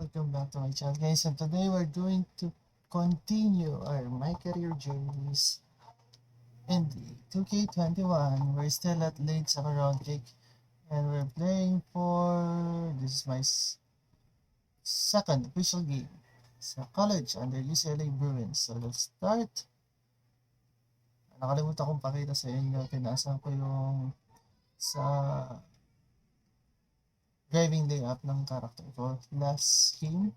Welcome back to my channel, guys, and today we're going to continue our My Career journeys in the 2K21. We're still at late second round kick, and we're playing for this is my second official game sa college under UCLA Bruins. So let's start. Nakalimutan kong pakita sa inyo, pinasa ko yung sa driving day up ng character ko last game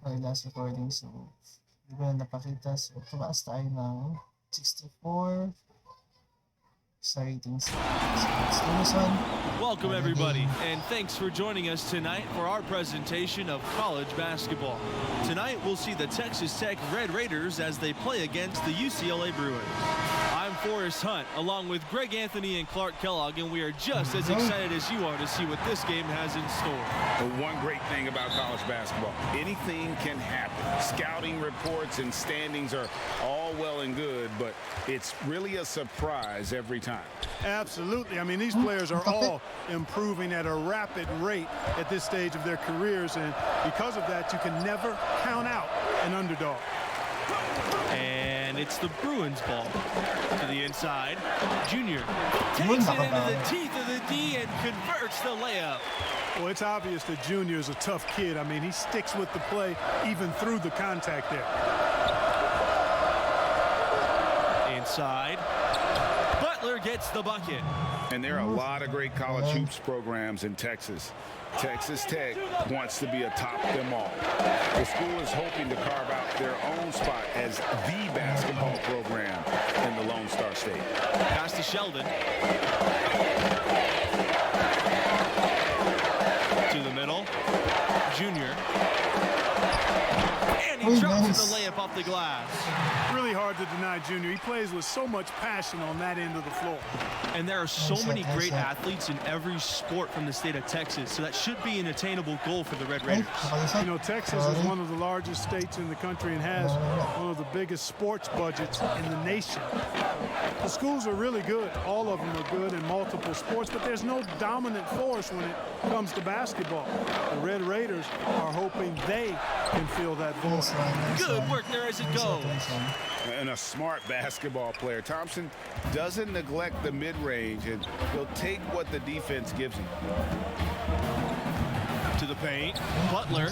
or last recording, so hindi ko na napakita. So tumaas tayo ng 64 sa ratings. So let's do this one. Welcome everybody, and thanks for joining us tonight for our presentation of college basketball. Tonight we'll see the Texas Tech Red Raiders as they play against the UCLA Bruins. I'm Forrest Hunt, along with Greg Anthony and Clark Kellogg, and we are just as excited as you are to see what this game has in store. The one great thing about college basketball, anything can happen. Scouting reports and standings are all well and good, but it's really a surprise every time. Absolutely. I mean, these players are all improving at a rapid rate at this stage of their careers, and because of that, you can never count out an underdog. And it's the Bruins ball. To the inside, Junior takes it into the teeth of the D and converts the layup. Well, it's obvious that Junior is a tough kid. I mean, he sticks with the play even through the contact there. Inside, Butler gets the bucket. And there are a lot of great college hoops programs in Texas. Texas Tech wants to be atop them all. The school is hoping to carve out their own spot as the basketball program in the Lone Star State. Pass to Sheldon. To the middle. Junior. And he drops the layup off the glass. Really hard to deny Junior. He plays with so much passion on that end of the floor. And there are so many great athletes in every sport from the state of Texas, so that should be an attainable goal for the Red Raiders. You know, Texas is one of the largest states in the country and has one of the biggest sports budgets in the nation. The schools are really good. All of them are good in multiple sports, but there's no dominant force when it comes to basketball. The Red Raiders are hoping they can fill that void. Good work there as it goes. And a smart basketball player. Thompson doesn't neglect the mid-range, and he'll take what the defense gives him. To the paint, Butler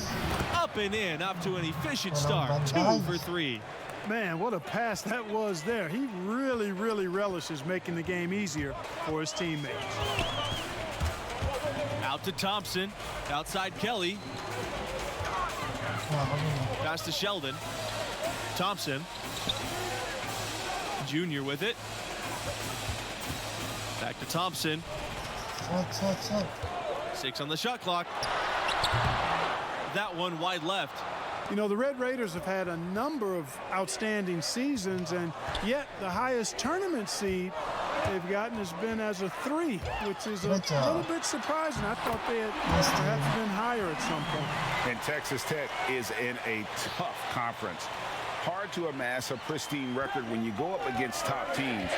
up and in, off to an efficient start. 2 for 3. Man, what a pass that was there. He really relishes making the game easier for his teammates. Out to Thompson, outside Kelly. Pass to Sheldon. Thompson. Junior with it. Back to Thompson. 6 on the shot clock. That one wide left. You know, the Red Raiders have had a number of outstanding seasons, and yet the highest tournament seed they've gotten has been as a 3, which is a little bit surprising. I thought they had perhaps been higher at some point. And Texas Tech is in a tough conference. Hard to amass a pristine record when you go up against top teams.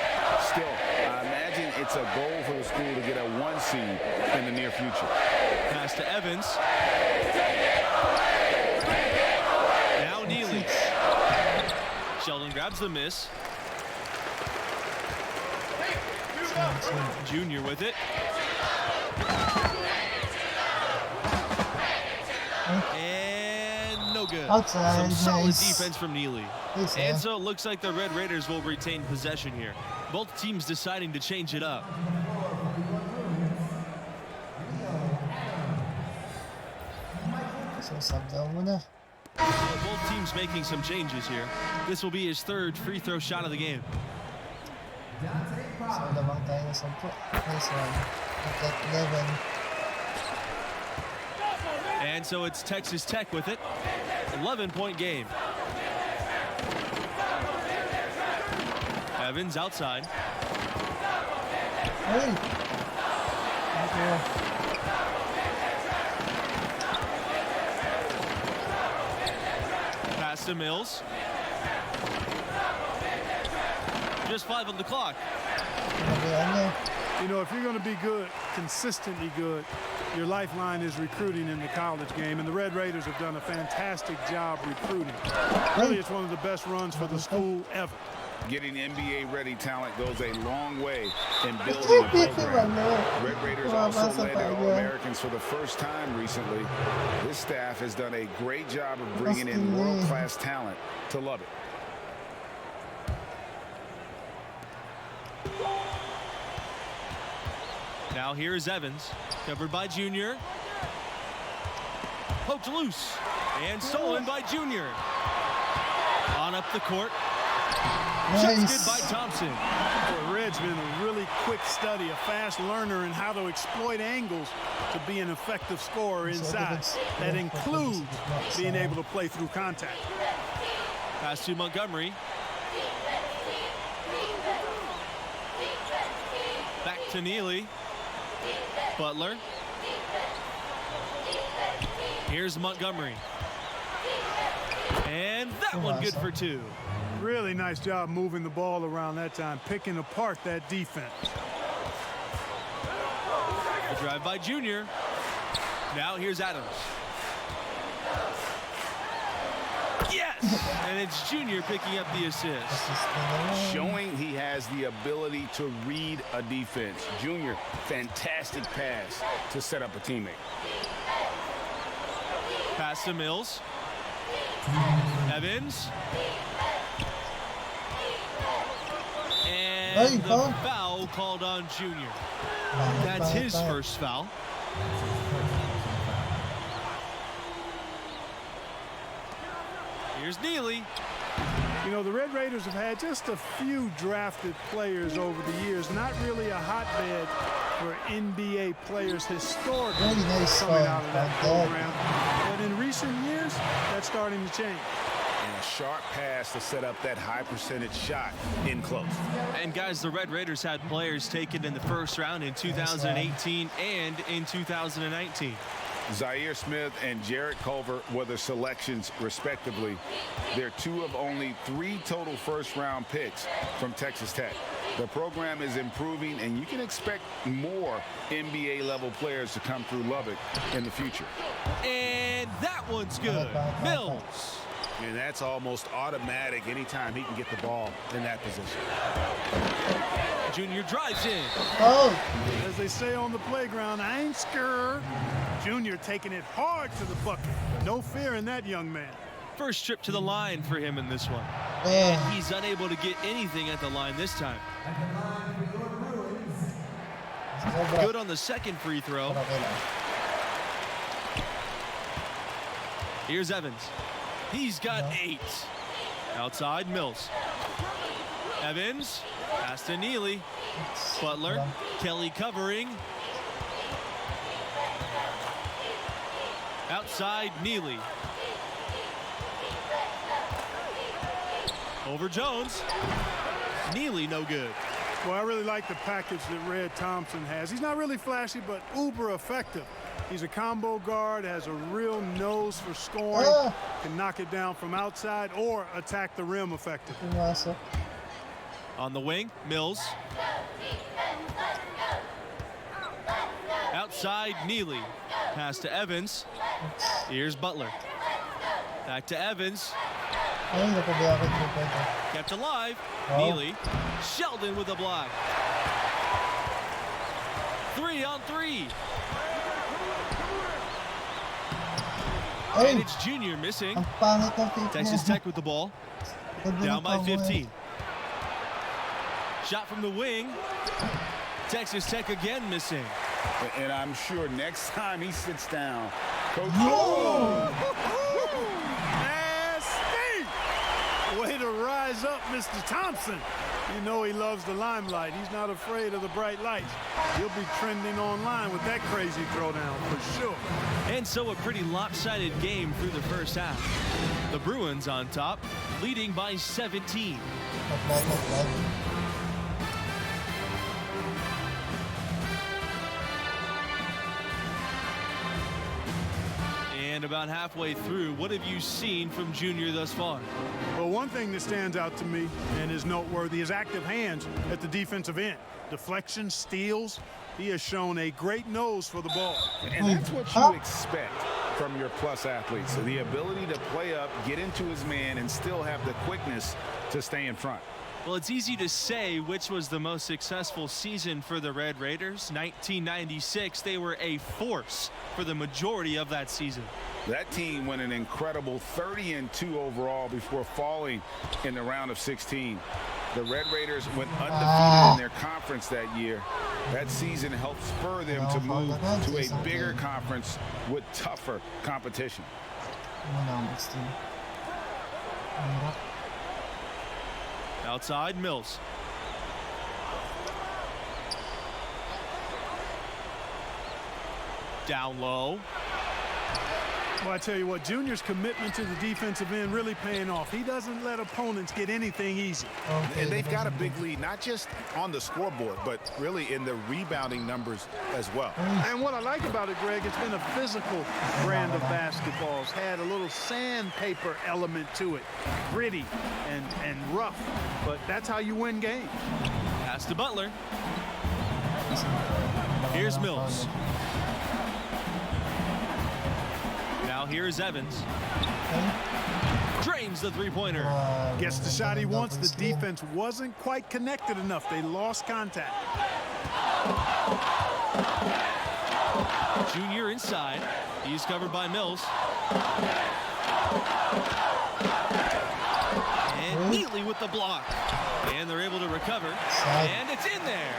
Still, I imagine it's a goal for the school to get a 1 seed in the near future. Pass to Evans. Now Neely. Sheldon grabs the miss. Junior with it. And no good. Some solid defense from Neely. And so it looks like the Red Raiders will retain possession here. Both teams deciding to change it up. Both teams making some changes here. This will be his 3rd free throw shot of the game. And so it's Texas Tech with it. 11-point game. Evans outside. Pass to Mills. Just 5 on the clock. You know, if you're going to be good, consistently good, your lifeline is recruiting in the college game, and the Red Raiders have done a fantastic job recruiting. Really, it's one of the best runs for the school ever. Getting NBA-ready talent goes a long way in building a program. Red Raiders also landed All-Americans for the first time recently. This staff has done a great job of bringing in world-class talent to Lubbock. Now here's Evans, covered by Junior. Poked loose and stolen by Junior. On up the court. Shot's good by Thompson. Well, Red's been a really quick study, a fast learner in how to exploit angles to be an effective scorer inside. That includes being able to play through contact. Pass to Montgomery. Back to Neely. Butler. Here's Montgomery. And that one good for two. Really nice job moving the ball around that time, picking apart that defense. A drive by Junior. Now here's Adams. Yes! And it's Junior picking up the assist. Showing he has the ability to read a defense. Junior, fantastic pass to set up a teammate. Pass to Mills. Evans. And the foul called on Junior. That's his first foul. Here's Neely. You know, the Red Raiders have had just a few drafted players over the years, not really a hotbed for NBA players historically coming out of that program. But in recent years, that's starting to change. And a sharp pass to set up that high percentage shot in close. And guys, the Red Raiders had players taken in the first round in 2018 and in 2019. Zaire Smith and Jarrett Culver were the selections respectively. They're two of only 3 total first-round picks from Texas Tech. The program is improving, and you can expect more NBA-level players to come through Lubbock in the future. And that one's good. Mills. And that's almost automatic anytime he can get the ball in that position. Junior drives in. As they say on the playground, I ain't scared. Junior taking it hard to the bucket. No fear in that young man. First trip to the line for him in this one. And he's unable to get anything at the line this time. Good on the second free throw. Here's Evans. He's got 8. Outside, Mills. Evans. Pass to Neely. Butler. Kelly covering. Outside, Neely. Over Jones. Neely no good. Well, I really like the package that Red Thompson has. He's not really flashy, but uber effective. He's a combo guard, has a real nose for scoring, can knock it down from outside or attack the rim effectively. On the wing, Mills. Outside, Neely. Pass to Evans. Here's Butler. Back to Evans. Kept alive. Neely. Sheldon with a block. 3 on 3. And it's Junior missing. Texas Tech with the ball. Down by 15. Shot from the wing. Texas Tech again missing. And I'm sure next time he sits down, Coach. Nasty! Way to rise up, Mr. Thompson. You know he loves the limelight. He's not afraid of the bright lights. He'll be trending online with that crazy throwdown for sure. And so a pretty lopsided game through the first half. The Bruins on top, leading by 17. And about halfway through, what have you seen from Junior thus far? Well, one thing that stands out to me and is noteworthy is active hands at the defensive end. Deflections, steals, He has shown a great nose for the ball. And that's what you expect from your plus athletes. So the ability to play up, get into his man, and still have the quickness to stay in front. Well, it's easy to say which was the most successful season for the Red Raiders. 1996, they were a force for the majority of that season. That team went an incredible 30-2 overall before falling in the round of 16. The Red Raiders went undefeated in their conference that year. That season helped spur them to move to a bigger conference with tougher competition. Outside, Mills. Down low. Well, I tell you what, Junior's commitment to the defensive end really paying off. He doesn't let opponents get anything easy. And they've got a big lead, not just on the scoreboard, but really in the rebounding numbers as well. And what I like about it, Greg, it's been a physical brand of basketball. It's had a little sandpaper element to it. Gritty and rough, but that's how you win games. Pass to Butler. Here's Mills. Now here's Evans. Drains the three-pointer. Gets the shot he wants. The defense wasn't quite connected enough. They lost contact. Junior inside. He's covered by Mills. And Neely with the block. And they're able to recover. And it's in there.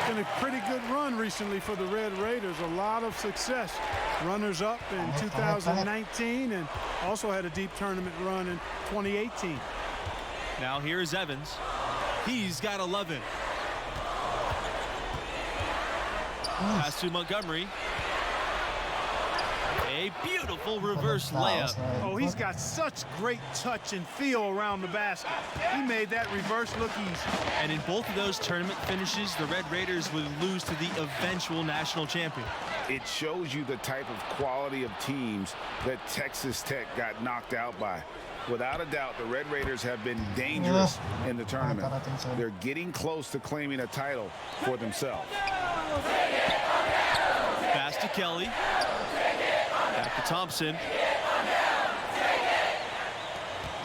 Been a pretty good run recently for the Red Raiders. A lot of success. Runners up in 2019 and also had a deep tournament run in 2018. Now here's Evans. He's got 11. Pass to Montgomery. A beautiful reverse layup. Oh, he's got such great touch and feel around the basket. He made that reverse look easy. And in both of those tournament finishes, the Red Raiders would lose to the eventual national champion. It shows you the type of quality of teams that Texas Tech got knocked out by. Without a doubt, the Red Raiders have been dangerous in the tournament. They're getting close to claiming a title for themselves. Pass to Kelly. Back to Thompson.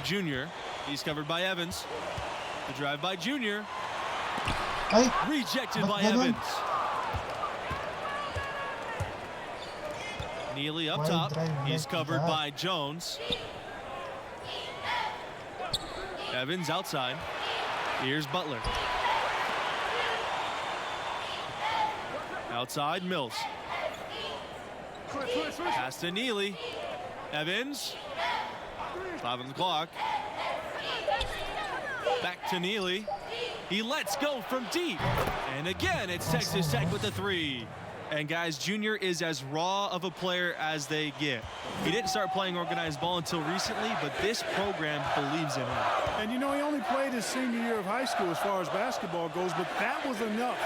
Junior. He's covered by Evans. The drive by Junior. Rejected by Evans. Neely up top. He's covered by Jones. Evans outside. Here's Butler. Outside, Mills. Pass to Neely. Evans. 5 on the clock. Back to Neely. He lets go from deep. And again, it's Texas Tech with the three. And guys, Junior is as raw of a player as they get. He didn't start playing organized ball until recently, but this program believes in him. And you know, he only played his senior year of high school as far as basketball goes, but that was enough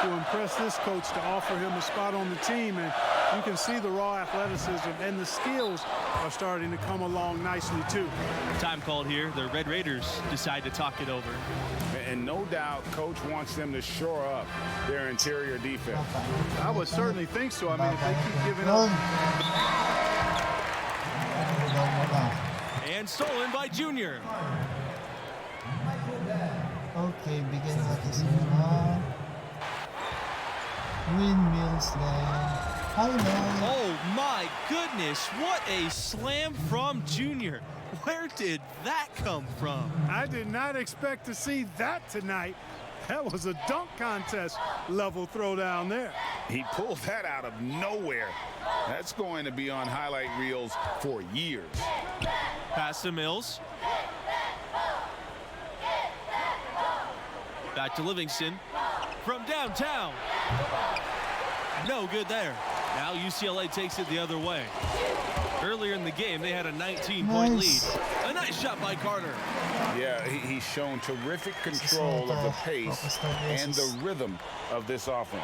to impress this coach to offer him a spot on the team. And you can see the raw athleticism and the skills are starting to come along nicely too. Time called here. The Red Raiders decide to talk it over. And no doubt, coach wants them to shore up their interior defense. I would certainly think so. I mean, if they keep giving up. And stolen by Junior. Okay, bigyan natin sila. Windmills lang. Highlight. Oh my goodness, what a slam from Junior. Where did that come from? I did not expect to see that tonight. That was a dunk contest level throwdown there. He pulled that out of nowhere. That's going to be on highlight reels for years. Pass to Mills. Back to Livingston. From downtown. No good there. Now UCLA takes it the other way. Earlier in the game, they had a 19-point lead. A nice shot by Carter. Yeah, he's shown terrific control of the pace and the rhythm of this offense.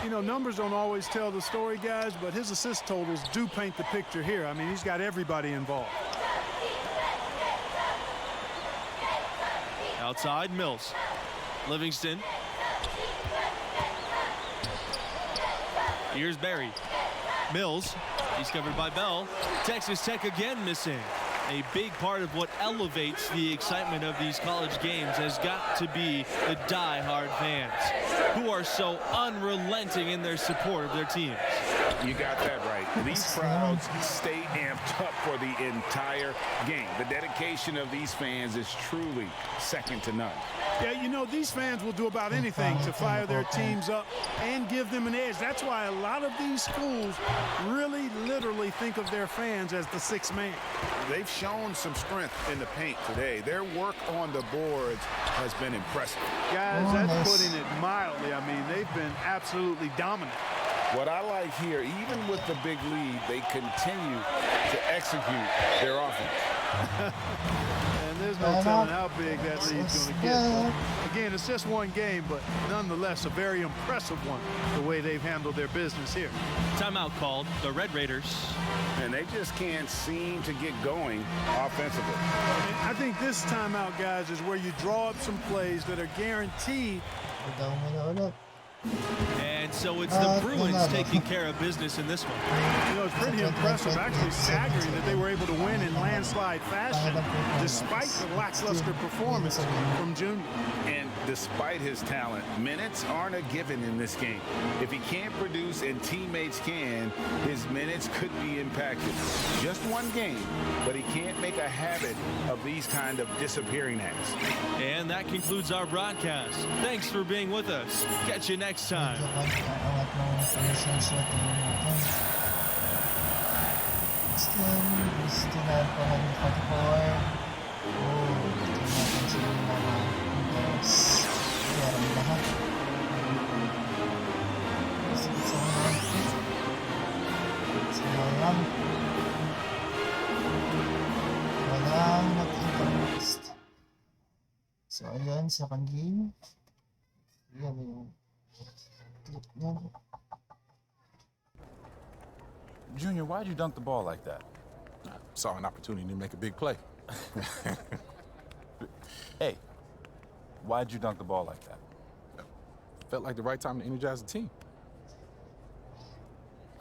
You know, numbers don't always tell the story, guys, but his assist totals do paint the picture here. I mean, he's got everybody involved. Outside, Mills. Livingston. Here's Barry. Mills, he's covered by Bell. Texas Tech again missing. A big part of what elevates the excitement of these college games has got to be the die-hard fans who are so unrelenting in their support of their teams. You got that right. These crowds stay amped up for the entire game. The dedication of these fans is truly second to none. Yeah, you know, these fans will do about anything to fire their teams up and give them an edge. That's why a lot of these schools really literally think of their fans as the sixth man. They've shown some strength in the paint today. Their work on the boards has been impressive. Guys, that's putting it mildly. I mean, they've been absolutely dominant. What I like here, even with the big lead, they continue to execute their offense. And there's no telling how big that lead's going to get. Again, it's just one game, but nonetheless a very impressive one, the way they've handled their business here. Timeout called, the Red Raiders. And they just can't seem to get going offensively. And I think this timeout, guys, is where you draw up some plays that are guaranteed. And so it's the Bruins taking care of business in this one. You know, it's pretty impressive, actually staggering that they were able to win in landslide fashion despite the lackluster performance from Junior. And despite his talent, minutes aren't a given in this game. If he can't produce and teammates can, his minutes could be impacted. Just one game, but he can't make a habit of these kind of disappearing acts. And that concludes our broadcast. Thanks for being with us. Catch you next time. Still have 144. Oh, dito natin sila mga numbers. Meron lahat. Sayang. Walang nag-interest. So, ayun, second game. Yan yung clip niya. Junior, why'd you dunk the ball like that? Saw an opportunity to make a big play. Hey, why'd you dunk the ball like that? Felt like the right time to energize the team.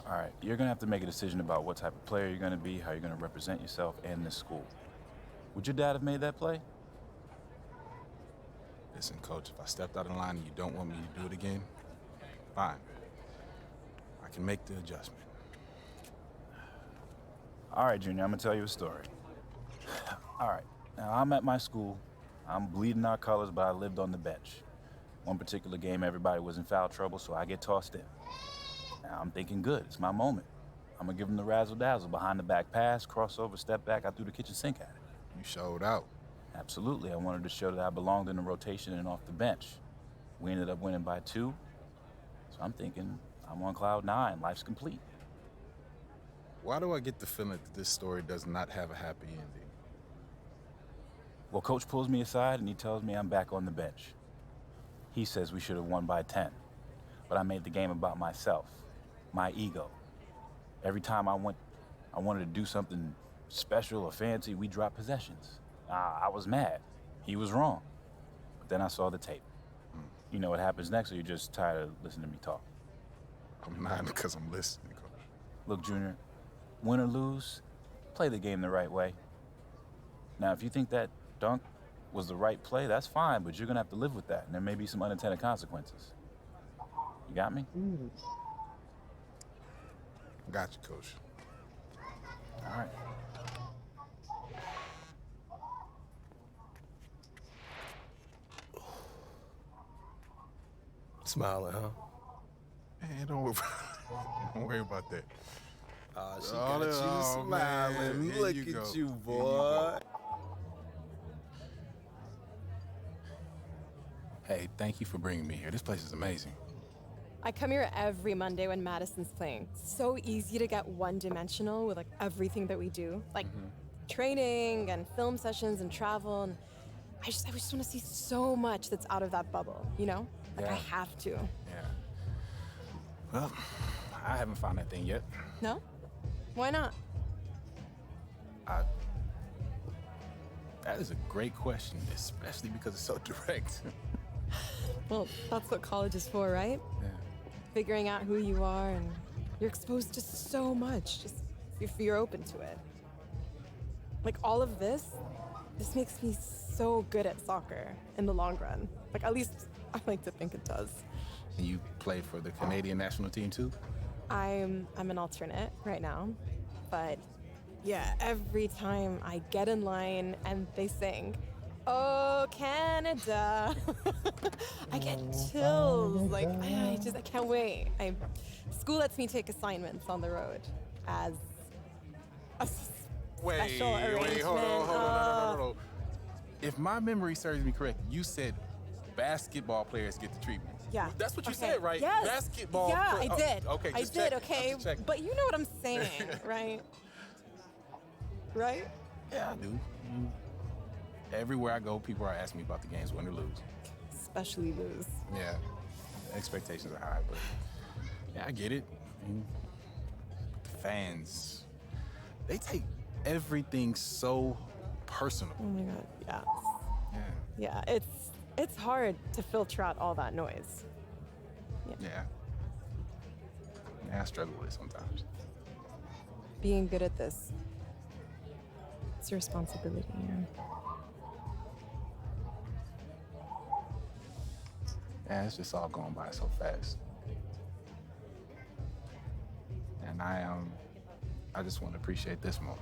All right, you're gonna have to make a decision about what type of player you're gonna be, how you're gonna represent yourself and this school. Would your dad have made that play? Listen, Coach, if I stepped out of line and you don't want me to do it again, fine. I can make the adjustment. All right, Junior, I'm gonna tell you a story. All right, now I'm at my school. I'm bleeding our colors, but I lived on the bench. One particular game, everybody was in foul trouble, so I get tossed in. Now I'm thinking, good, it's my moment. I'm gonna give him the razzle-dazzle, behind the back pass, crossover, step back, I threw the kitchen sink at it. You showed out. Absolutely, I wanted to show that I belonged in the rotation and off the bench. We ended up winning by 2, so I'm thinking, I'm on cloud 9, life's complete. Why do I get the feeling that this story does not have a happy ending? Well, Coach pulls me aside and he tells me I'm back on the bench. He says we should have won by 10, but I made the game about myself, my ego. Every time I wanted to do something special or fancy, we dropped possessions. I was mad. He was wrong. But then I saw the tape. You know what happens next, or you're just tired of listening to me talk? I'm not because I'm listening, Coach. Look, Junior, win or lose, play the game the right way. Now, if you think that dunk was the right play, that's fine, but you're gonna have to live with that, and there may be some unintended consequences. You got me? Got you, Coach. All right. Smiling, huh? Man, don't worry about that. She got you smiling. Man. Look You at go. you, Here boy. Hey, thank you for bringing me here. This place is amazing. I come here every Monday when Madison's playing. It's so easy to get one-dimensional with like everything that we do, like training and film sessions and travel. And I just want to see so much that's out of that bubble, you know? Like I Yeah. have to. Yeah. Well, I haven't found that thing yet. No? Why not? That is a great question, especially because it's so direct. Well, that's what college is for, right? Yeah. Figuring out who you are and You're exposed to so much, just if you're open to it. Like all of this makes me so good at soccer in the long run. Like at least I like to think it does. And you play for the Canadian national team too? I'm an alternate right now, but yeah, every time I get in line and they sing, "Oh Canada," I get chills. Like I can't wait. School lets me take assignments on the road as a special arrangement. Hold on. No. If my memory serves me correct, you said basketball players get the treatment. Yeah. That's what you Okay. said, right? Yes. Basketball. Yeah, I did. Okay, I just did. check. Okay, I'm just checking. but you know what I'm saying, right? Right? Yeah, I do. Everywhere I go, people are asking me about the games, win or lose. Especially lose. Yeah, expectations are high, but yeah, I get it. I mean, fans, they take everything so personal. Oh my God. Yeah. Yeah. Yeah. It's hard to filter out all that noise. Yeah, I struggle with it sometimes. Being good at this, it's a responsibility. Yeah, it's just all going by so fast. And I just want to appreciate this moment.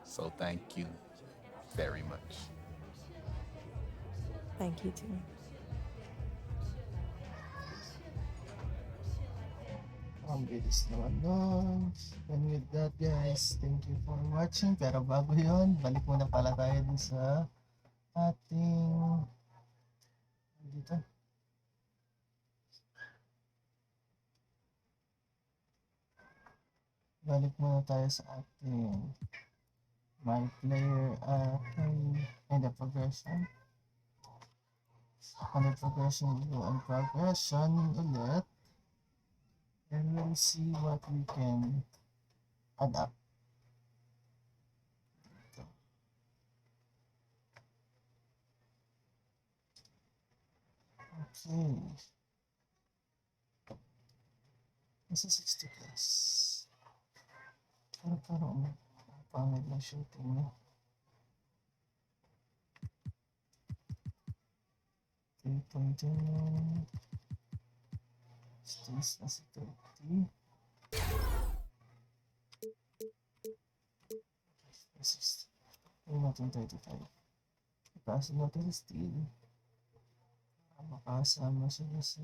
So thank you very much. Thank you too. Ang bilis naman nun. And with that guys, thank you for watching. Pero bago yun, balik muna pala tayo dun sa ating dito. Balik muna tayo sa ating MyCareer and the progression. On the progression view and progression ulit. And we'll see what we can adapt. Okay. Nasa 60 plus. Parang pangit na shooting niya. 3.10. Stays nasa 30. 60. Ayun natin 35. Ipasa natin sa steal. Makasama siya sa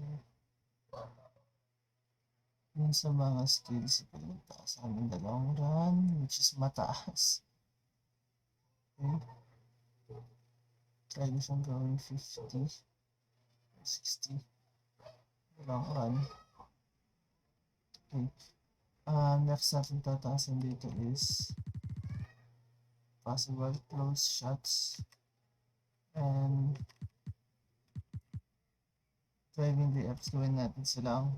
yun sa mga skills pinagtaas ang dalawang run which is mataas. Okay. Try ko siyang gawin 50 60 dalawang run. Okay. Next natin tataasan dito is possible close shots and driving the Fs, gawin natin silang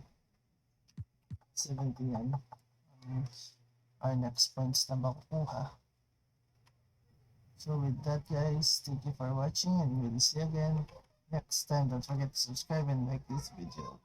70 yan. Our next points na makukuha. So with that guys, thank you for watching and we'll see you again next time. Don't forget to subscribe and like this video.